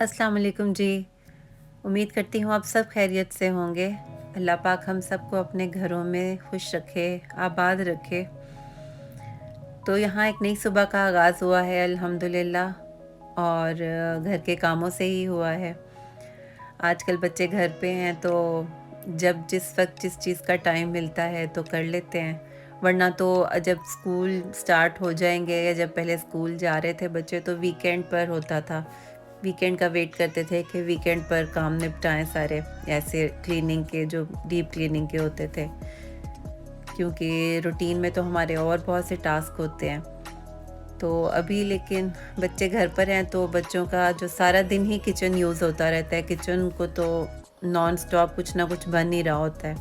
अस्सलाम वालेकुम जी। उम्मीद करती हूँ आप सब खैरियत से होंगे। अल्लाह पाक हम सबको अपने घरों में खुश रखे, आबाद रखे। तो यहाँ एक नई सुबह का आगाज़ हुआ है अल्हम्दुलिल्लाह, और घर के कामों से ही हुआ है। आजकल बच्चे घर पे हैं तो जब जिस वक़्त जिस चीज़ का टाइम मिलता है तो कर लेते हैं। वरना तो जब स्कूल स्टार्ट हो जाएँगे या जब पहले स्कूल जा रहे थे बच्चे तो वीकेंड पर होता था। वीकेंड का वेट करते थे कि वीकेंड पर काम निपटाएँ सारे, ऐसे क्लीनिंग के जो डीप क्लीनिंग के होते थे। क्योंकि रूटीन में तो हमारे और बहुत से टास्क होते हैं। तो अभी लेकिन बच्चे घर पर हैं तो बच्चों का जो सारा दिन ही किचन यूज़ होता रहता है, किचन को तो नॉन स्टॉप कुछ ना कुछ बन ही रहा होता है।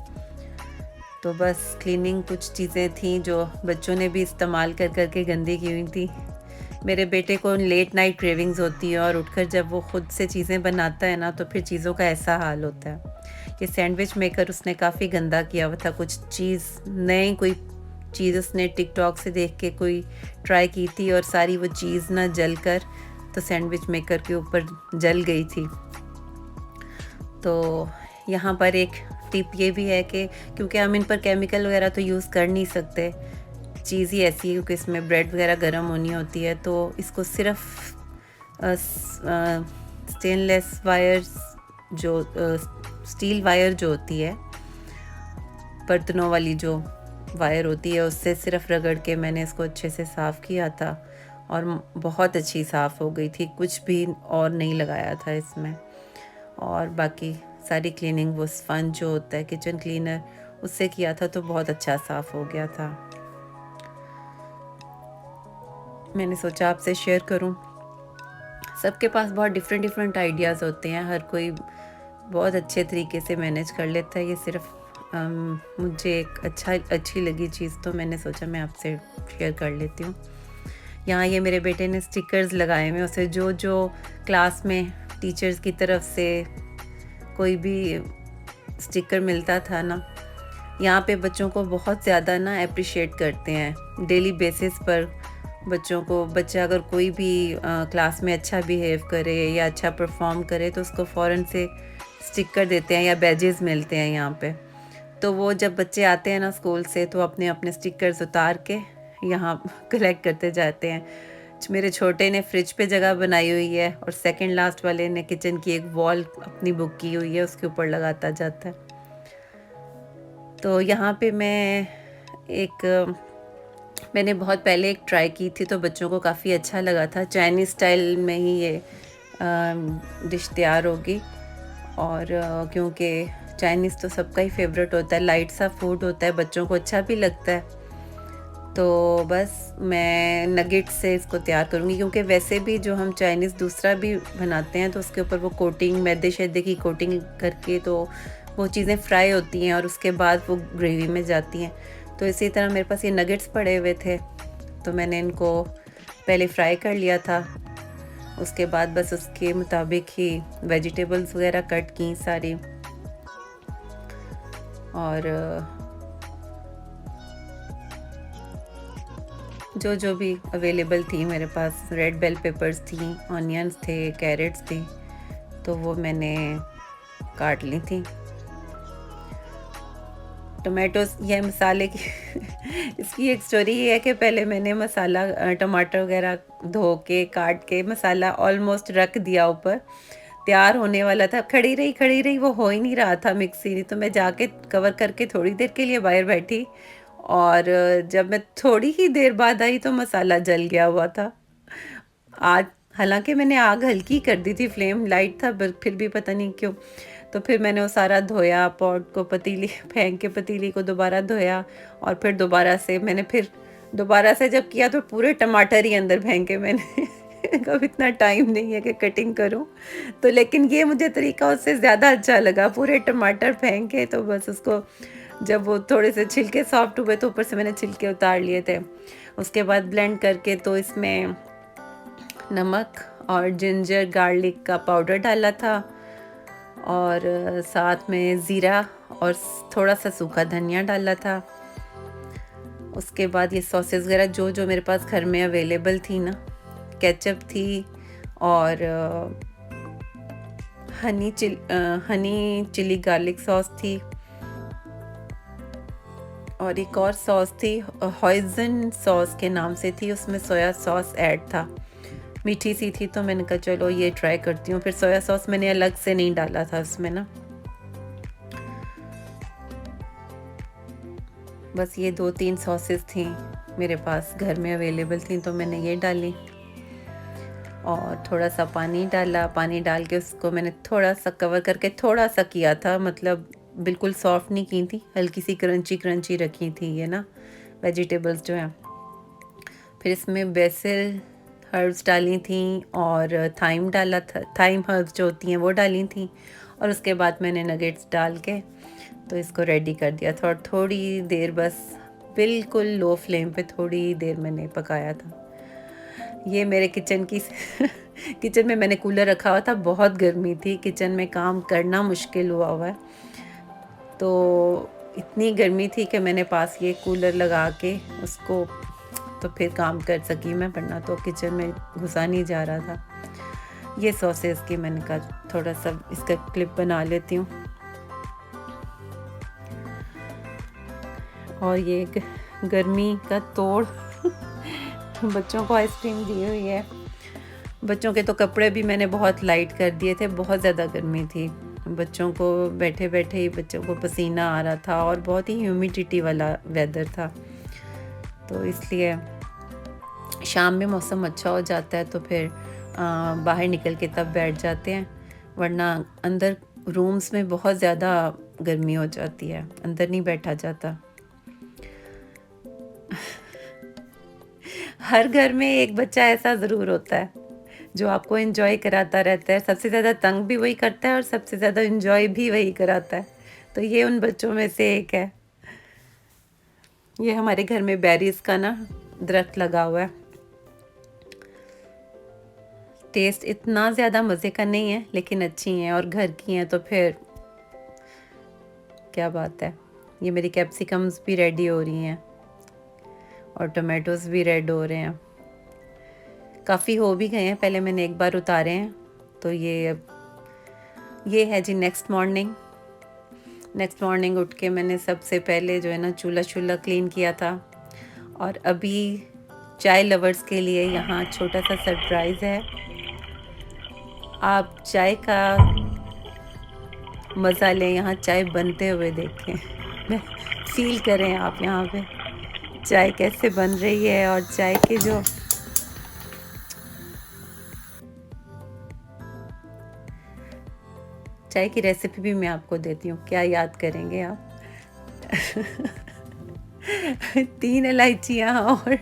तो बस क्लीनिंग कुछ चीज़ें थी जो बच्चों ने भी इस्तेमाल कर के गंदी की हुई थी। मेरे बेटे को लेट नाइट क्रेविंग्स होती है और उठकर जब वो खुद से चीज़ें बनाता है ना तो फिर चीज़ों का ऐसा हाल होता है। ये सैंडविच मेकर उसने काफ़ी गंदा किया हुआ था, कुछ चीज़ नई कोई चीज़ उसने टिकटॉक से देख के कोई ट्राई की थी और सारी वो चीज़ ना जल कर तो सैंडविच मेकर के ऊपर जल गई थी। तो यहाँ पर एक टिप ये भी है कि क्योंकि हम इन पर केमिकल वगैरह तो यूज़ कर नहीं सकते, चीज़ ही ऐसी है क्योंकि इसमें ब्रेड वगैरह गर्म होनी होती है, तो इसको सिर्फ स्टेनलेस वायर्स जो स्टील वायर जो होती है, बर्तनों वाली जो वायर होती है, उससे सिर्फ रगड़ के मैंने इसको अच्छे से साफ़ किया था और बहुत अच्छी साफ़ हो गई थी, कुछ भी और नहीं लगाया था इसमें। और बाकी सारी क्लीनिंग वो स्पंज जो होता है किचन क्लीनर उससे किया था तो बहुत अच्छा साफ़ हो गया था। मैंने सोचा आपसे शेयर करूं। सबके पास बहुत डिफरेंट आइडियाज़ होते हैं, हर कोई बहुत अच्छे तरीके से मैनेज कर लेता है। ये सिर्फ मुझे एक अच्छी लगी चीज़ तो मैंने सोचा मैं आपसे शेयर कर लेती हूँ। यहाँ ये मेरे बेटे ने स्टिकर्स लगाए हुए, उसे जो जो क्लास में टीचर्स की तरफ से कोई भी स्टिकर मिलता था ना, यहाँ पे बच्चों को बहुत ज़्यादा ना अप्रिशिएट करते हैं डेली बेसिस पर। बच्चों को बच्चा अगर कोई भी क्लास में अच्छा बिहेव करे या अच्छा परफॉर्म करे तो उसको फ़ौरन से स्टिकर देते हैं या बैजेस मिलते हैं यहाँ पे। तो वो जब बच्चे आते हैं ना स्कूल से तो अपने अपने स्टिकर्स उतार के यहाँ कलेक्ट करते जाते हैं। मेरे छोटे ने फ्रिज पे जगह बनाई हुई है और सेकंड लास्ट वाले ने किचन की एक वॉल अपनी बुक की हुई है, उसके ऊपर लगाता जाता है। तो यहाँ पे मैंने बहुत पहले एक ट्राई की थी तो बच्चों को काफ़ी अच्छा लगा था। चाइनीज़ स्टाइल में ही ये डिश तैयार होगी और क्योंकि चाइनीज़ तो सबका ही फेवरेट होता है, लाइट सा फूड होता है, बच्चों को अच्छा भी लगता है। तो बस मैं नगेट्स से इसको तैयार करूँगी क्योंकि वैसे भी जो हम चाइनीज़ दूसरा भी बनाते हैं तो उसके ऊपर वो कोटिंग मैदे-शैदे की कोटिंग करके तो वो चीज़ें फ्राई होती हैं और उसके बाद वो ग्रेवी में जाती हैं। तो इसी तरह मेरे पास ये नगेट्स पड़े हुए थे, तो मैंने इनको पहले फ्राई कर लिया था। उसके बाद बस उसके मुताबिक ही वेजिटेबल्स वगैरह कट की सारी, और जो भी अवेलेबल थी मेरे पास, रेड बेल पेपर्स थी, ऑनियंस थे, कैरेट्स थी, तो वो मैंने काट ली थी। टोमेटोज़ ये मसाले की इसकी एक स्टोरी ये है कि पहले मैंने मसाला टमाटर वगैरह धो के काट के मसाला ऑलमोस्ट रख दिया ऊपर, तैयार होने वाला था। खड़ी रही वो हो ही नहीं रहा था मिक्सी, तो मैं जाके कवर करके थोड़ी देर के लिए बाहर बैठी और जब मैं थोड़ी ही देर बाद आई तो मसाला जल गया हुआ था। आज हालाँकि मैंने आग हल्की कर दी थी, फ्लेम लाइट था पर फिर भी पता नहीं क्यों। तो फिर मैंने वो सारा धोया, पॉट को पतीली फेंक के पतीली को दोबारा धोया और फिर दोबारा से जब किया तो पूरे टमाटर ही अंदर फेंके मैंने। अब इतना टाइम नहीं है कि कटिंग करूं, तो लेकिन ये मुझे तरीका उससे ज़्यादा अच्छा लगा। पूरे टमाटर फेंके तो बस उसको जब वो थोड़े से छिलके सॉफ्ट हुए तो ऊपर से मैंने छिलके उतार लिए थे। उसके बाद ब्लेंड करके तो इसमें नमक और जिंजर गार्लिक का पाउडर डाला था और साथ में ज़ीरा और थोड़ा सा सूखा धनिया डाला था। उसके बाद ये सॉसेस वगैरह जो जो मेरे पास घर में अवेलेबल थी ना, केचप थी और हनी चिली गार्लिक सॉस थी, और एक और सॉस थी हॉइजन सॉस के नाम से थी, उसमें सोया सॉस ऐड था, मीठी सी थी। तो मैंने कहा चलो ये ट्राई करती हूँ। फिर सोया सॉस मैंने अलग से नहीं डाला था उसमें ना, बस ये 2-3 सॉसेस थी मेरे पास घर में अवेलेबल थी, तो मैंने ये डाली और थोड़ा सा पानी डाला। पानी डाल के उसको मैंने थोड़ा सा कवर करके थोड़ा सा किया था, मतलब बिल्कुल सॉफ्ट नहीं की थी, हल्की सी क्रंची क्रंची रखी थी ये ना वेजिटेबल्स जो हैं। फिर इसमें बेसिल हर्ब्स डाली थी और थाइम डाला था, थाइम हर्ब्स जो होती हैं वो डाली थी, और उसके बाद मैंने नगेट्स डाल के तो इसको रेडी कर दिया था। और थोड़ी देर बस बिल्कुल लो फ्लेम पे थोड़ी देर मैंने पकाया था। ये मेरे किचन की किचन में मैंने कूलर रखा हुआ था, बहुत गर्मी थी, किचन में काम करना मुश्किल हुआ है। तो इतनी गर्मी थी कि मैंने पास ये कूलर लगा के उसको तो फिर काम कर सकी मैं, वरना तो किचन में घुसा नहीं जा रहा था। ये सॉसेस की मैंने कहा थोड़ा सा इसका क्लिप बना लेती हूँ। और ये गर्मी का तोड़ बच्चों को आइसक्रीम दी हुई है। बच्चों के तो कपड़े भी मैंने बहुत लाइट कर दिए थे, बहुत ज़्यादा गर्मी थी। बच्चों को बैठे बैठे ही बच्चों को पसीना आ रहा था और बहुत ही ह्यूमिडिटी वाला वेदर था, तो इसलिए शाम में मौसम अच्छा हो जाता है तो फिर बाहर निकल के तब बैठ जाते हैं, वरना अंदर रूम्स में बहुत ज़्यादा गर्मी हो जाती है, अंदर नहीं बैठा जाता। हर घर में एक बच्चा ऐसा ज़रूर होता है जो आपको एंजॉय कराता रहता है, सबसे ज़्यादा तंग भी वही करता है और सबसे ज़्यादा एंजॉय भी वही कराता है, तो ये उन बच्चों में से एक है। ये हमारे घर में बेरीज का ना दरख्त लगा हुआ है। टेस्ट इतना ज़्यादा मज़े का नहीं है, लेकिन अच्छी हैं और घर की हैं, तो फिर क्या बात है। ये मेरी कैप्सिकम्स भी रेडी हो रही हैं और टमाटोज़ भी रेड हो रहे हैं, काफ़ी हो भी गए हैं, पहले मैंने एक बार उतारे हैं। तो ये है जी नेक्स्ट मॉर्निंग उठ के मैंने सबसे पहले जो है ना चूल्हा क्लीन किया था। और अभी चाय लवर्स के लिए यहाँ छोटा सा सरप्राइज़ है। आप चाय का मज़ा लें, यहाँ चाय बनते हुए देखें, फील करें आप यहाँ पे चाय कैसे बन रही है। और चाय के जो चाय की रेसिपी भी मैं आपको देती हूँ, क्या याद करेंगे आप। 3 इलायचियाँ और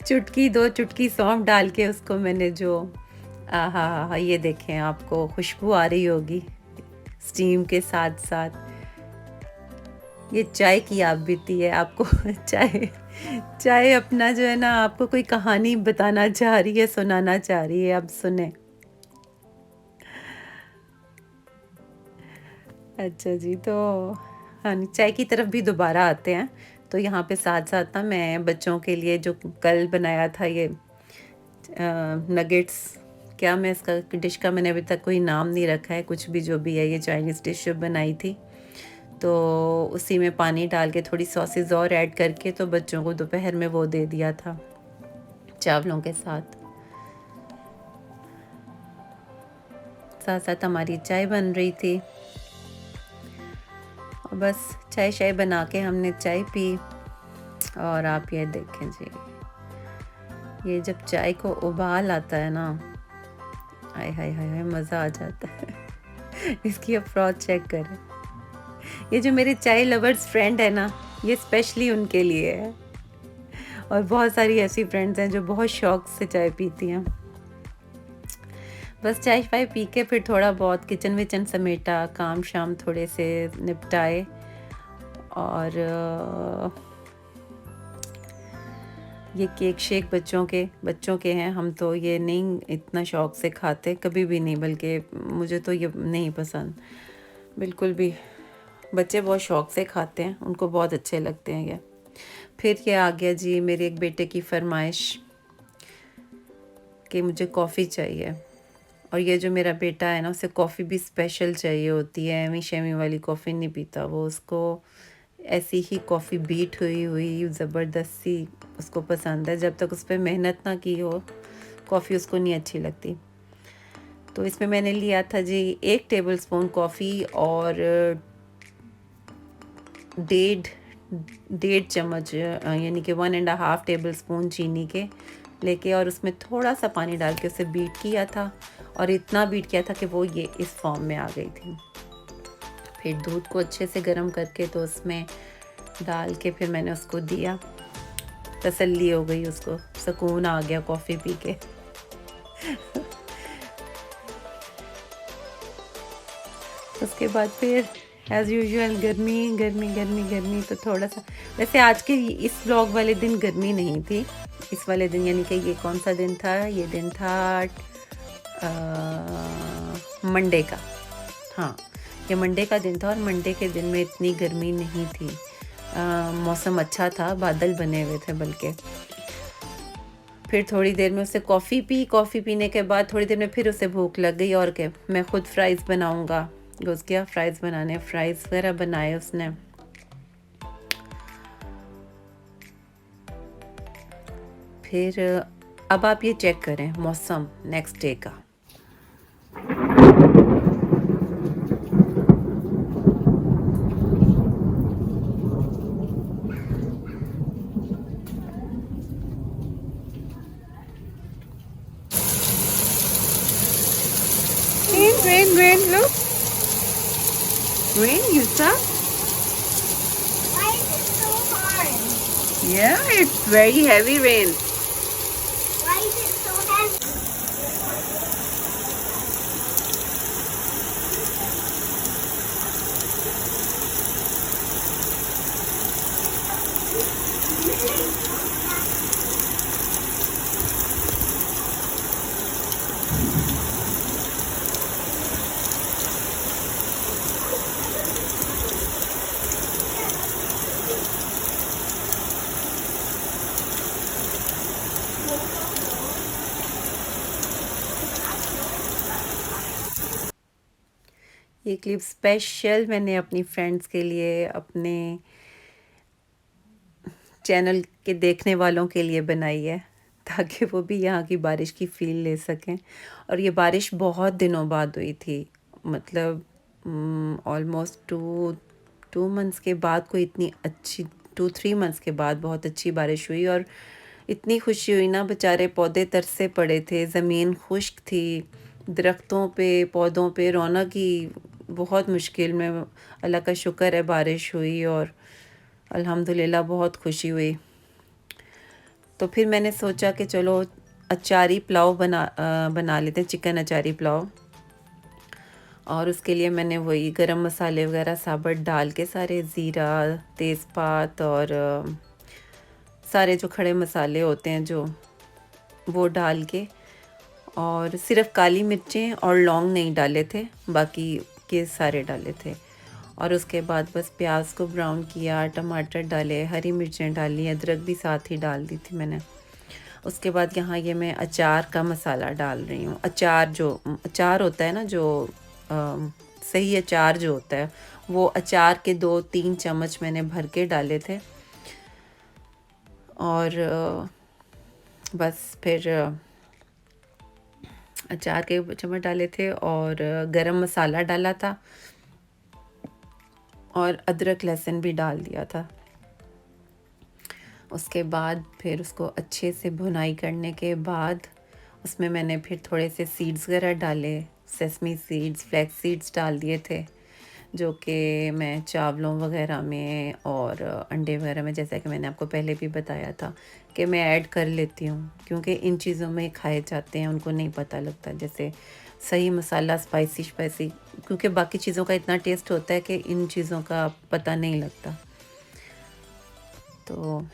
चुटकी 2 चुटकी सौंफ डाल के उसको मैंने जो आहा, ये देखें आपको खुशबू आ रही होगी स्टीम के साथ साथ। ये चाय की आप बीती है आपको। चाय अपना जो है ना आपको कोई कहानी बताना चाह रही है, सुनाना चाह रही है, अब सुने। अच्छा जी, तो हाँ चाय की तरफ भी दोबारा आते हैं। तो यहाँ पे साथ साथ ना मैं बच्चों के लिए जो कल बनाया था ये नगेट्स, क्या मैं इसका डिश का मैंने अभी तक कोई नाम नहीं रखा है, कुछ भी जो भी है, ये चाइनीज़ डिश बनाई थी, तो उसी में पानी डाल के थोड़ी सॉसेस और ऐड करके तो बच्चों को दोपहर में वो दे दिया था चावलों के साथ। साथ साथ हमारी चाय बन रही थी और बस चाय बना के हमने चाय पी। और आप ये देखें जी, ये जब चाय को उबाल आता है ना, हाय हाय हाय हाय, मज़ा आ जाता है। इसकी अप्रोच चेक करें। ये जो मेरे चाय लवर्स फ्रेंड है ना, ये स्पेशली उनके लिए है, और बहुत सारी ऐसी फ्रेंड्स हैं जो बहुत शौक से चाय पीती हैं। बस चाय फाय पी के फिर थोड़ा बहुत किचन विचन समेटा, काम शाम थोड़े से निपटाए, और ये केक शेक बच्चों के हैं, हम तो ये नहीं इतना शौक से खाते कभी भी नहीं, बल्कि मुझे तो ये नहीं पसंद बिल्कुल भी। बच्चे बहुत शौक से खाते हैं, उनको बहुत अच्छे लगते हैं ये। फिर ये आ गया जी मेरे एक बेटे की फरमाइश कि मुझे कॉफ़ी चाहिए, और ये जो मेरा बेटा है ना, उसे कॉफ़ी भी स्पेशल चाहिए होती है, एमी शेमी वाली कॉफ़ी नहीं पीता वो। उसको ऐसी ही कॉफ़ी बीट हुई हुई ज़बरदस्ती उसको पसंद है। जब तक उस पर मेहनत ना की हो कॉफ़ी उसको नहीं अच्छी लगती। तो इसमें मैंने लिया था जी 1 टेबलस्पून कॉफ़ी और डेढ़ डेढ़ चम्मच यानी कि 1.5 टेबलस्पून चीनी के लेके, और उसमें थोड़ा सा पानी डाल के उसे बीट किया था। और इतना बीट किया था कि वो ये इस फॉर्म में आ गई थी। फिर दूध को अच्छे से गर्म करके तो उसमें डाल के फिर मैंने उसको दिया। तसल्ली हो गई, उसको सुकून आ गया कॉफ़ी पी के। उसके बाद फिर एज़ यूजुअल गर्मी गर्मी गर्मी गर्मी, तो थोड़ा सा, वैसे आज के इस व्लॉग वाले दिन गर्मी नहीं थी। इस वाले दिन यानी कि ये कौन सा दिन था, ये दिन था मंडे का। हाँ, ये मंडे का दिन था और मंडे के दिन में इतनी गर्मी नहीं थी। मौसम अच्छा था, बादल बने हुए थे बल्कि। फिर थोड़ी देर में उसे कॉफ़ी पी, कॉफ़ी पीने के बाद थोड़ी देर में फिर उसे भूख लग गई और क्या, मैं ख़ुद फ्राइज़ बनाऊंगा, घुस गया फ्राइज़ बनाने। फ्राइज़ वगैरह बनाए उसने। फिर अब आप ये चेक करें मौसम नेक्स्ट डे का। Rain, look. Rain, you saw? Why is it so hard? Yeah, it's very heavy rain. Why is it so heavy? ये क्लिप स्पेशल मैंने अपनी फ्रेंड्स के लिए, अपने चैनल के देखने वालों के लिए बनाई है, ताकि वो भी यहाँ की बारिश की फ़ील ले सकें। और ये बारिश बहुत दिनों बाद हुई थी, मतलब ऑलमोस्ट 2 मंथ्स के बाद कोई इतनी अच्छी, 2-3 मंथ्स के बाद बहुत अच्छी बारिश हुई। और इतनी खुशी हुई ना, बेचारे पौधे तरसे पड़े थे, ज़मीन खुश्क थी, दरख्तों पे, पौधों पे रौनक ही बहुत मुश्किल में। अल्लाह का शुक्र है बारिश हुई और अल्हम्दुलिल्लाह बहुत खुशी हुई। तो फिर मैंने सोचा कि चलो अचारी पुलाव बना लेते हैं, चिकन अचारी पुलाव। और उसके लिए मैंने वही गरम मसाले वगैरह साबुत डाल के, सारे ज़ीरा, तेज़पात और सारे जो खड़े मसाले होते हैं जो, वो डाल के, और सिर्फ़ काली मिर्चें और लौंग नहीं डाले थे, बाकी के सारे डाले थे। और उसके बाद बस प्याज को ब्राउन किया, टमाटर डाले, हरी मिर्चें डाली, अदरक भी साथ ही डाल दी थी मैंने। उसके बाद यहाँ ये मैं अचार का मसाला डाल रही हूँ। अचार जो अचार होता है ना, जो सही अचार जो होता है, वो अचार के 2-3 चम्मच मैंने भर के डाले थे। और बस फिर अचार के चम्मच डाले थे और गरम मसाला डाला था और अदरक लहसुन भी डाल दिया था। उसके बाद फिर उसको अच्छे से भुनाई करने के बाद उसमें मैंने फिर थोड़े से सीड्स वगैरह डाले, सेसमी सीड्स, फ्लैक्स सीड्स डाल दिए थे, जो कि मैं चावलों वगैरह में और अंडे वगैरह में, जैसा कि मैंने आपको पहले भी बताया था, कि मैं ऐड कर लेती हूँ, क्योंकि इन चीज़ों में खाए जाते हैं, उनको नहीं पता लगता। जैसे सही मसाला स्पाइसी स्पाइसी, क्योंकि बाकी चीज़ों का इतना टेस्ट होता है कि इन चीज़ों का पता नहीं लगता। तो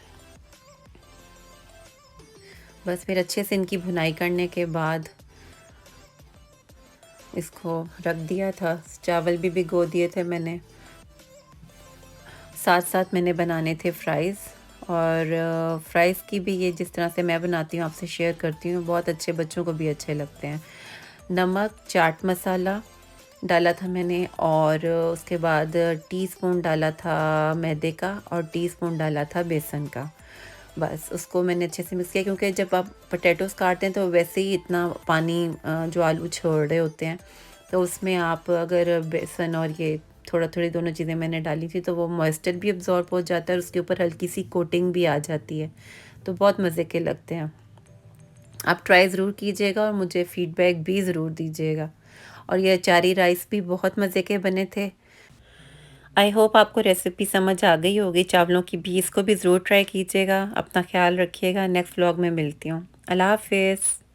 बस फिर अच्छे से इनकी भुनाई करने के बाद इसको रख दिया था। चावल भी भिगो दिए थे मैंने। साथ साथ मैंने बनाने थे फ्राइज़, और फ्राइज़ की भी ये जिस तरह से मैं बनाती हूँ आपसे शेयर करती हूँ, बहुत अच्छे, बच्चों को भी अच्छे लगते हैं। नमक, चाट मसाला डाला था मैंने, और उसके बाद टीस्पून डाला था मैदे का और टीस्पून डाला था बेसन का। बस उसको मैंने अच्छे से मिक्स किया, क्योंकि जब आप पोटैटोज़ काटते हैं तो वैसे ही इतना पानी जो आलू छोड़ रहे होते हैं, तो उसमें आप अगर बेसन और ये थोड़ा-थोड़ी दोनों चीज़ें मैंने डाली थी, तो वो मॉइस्चर भी अब्ज़ॉर्ब हो जाता है और उसके ऊपर हल्की सी कोटिंग भी आ जाती है, तो बहुत मज़े के लगते हैं। आप ट्राई ज़रूर कीजिएगा और मुझे फ़ीडबैक भी ज़रूर दीजिएगा। और ये अचारी राइस भी बहुत मज़े के बने थे। आई होप आपको रेसिपी समझ आ गई होगी चावलों की भी। इसको भी ज़रूर ट्राई कीजिएगा। अपना ख़्याल रखिएगा। नेक्स्ट व्लॉग में मिलती हूँ। अल्लाह हाफ़िज़।